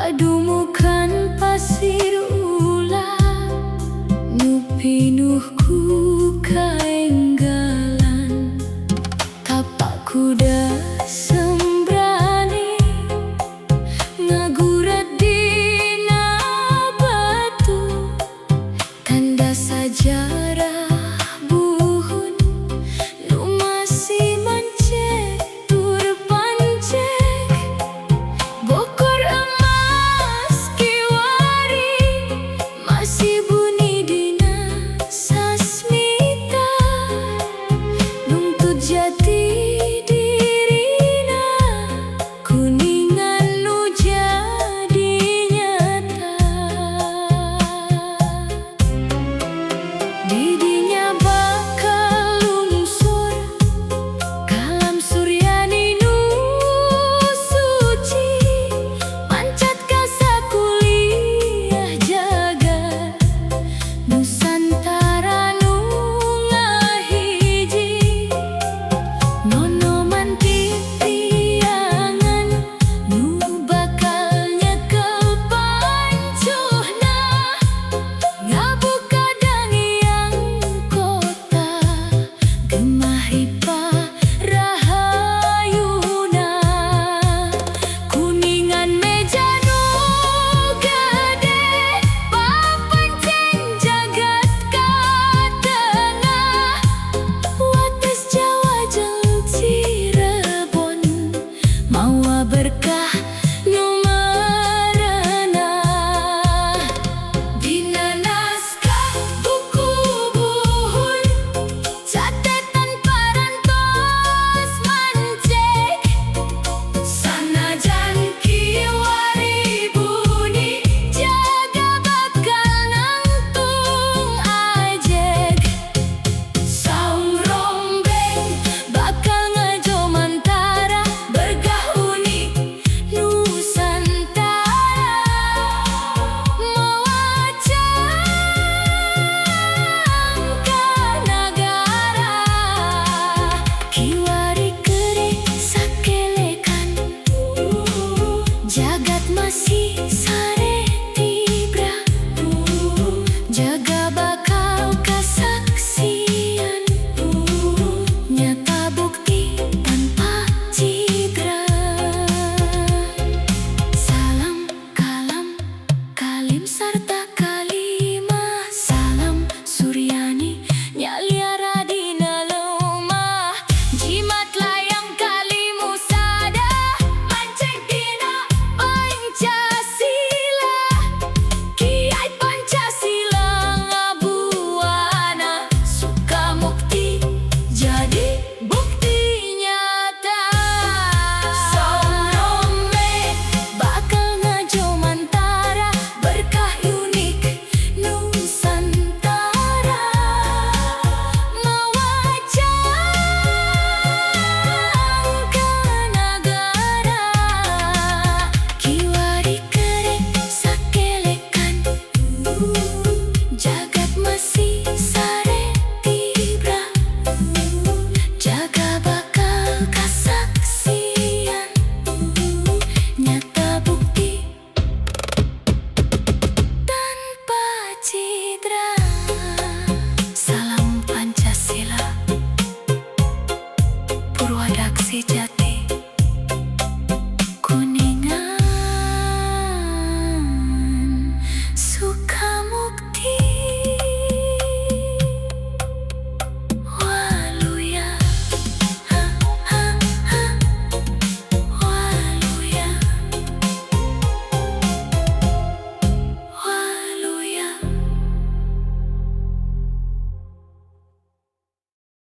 padumukan pasir ulah nu pinuhku kaenggalan tapak kuda sembrani ngagurat dina batu tanda sajarah buhun nu masih mancek tur pancek bokor emas kiwari masih bunyi dina sasmita nuntut jati dirina kuningan nu jadi nyata didinya bakal lungsur kalam suryani nu suci mancat ka sakuliah jagat Nusantara nu ngahiji nonoman titiangan nu bakal nyekel pancuhna ngabuka dangiang kota gemahipa rahayuna kuningan meja nu gede papancen jagat ka tengah wates Jawa jeung Cirebon mawa berkah nu merenah dina naskah buku buhun catetan parantos mancek sanajan kiwari bunyi jaga bakal nangtung ajeg saung rombeng bakal ngajo mantara bergah unik Nusantara mawacangkan nagara kiwari keuri sakelekan jagat masih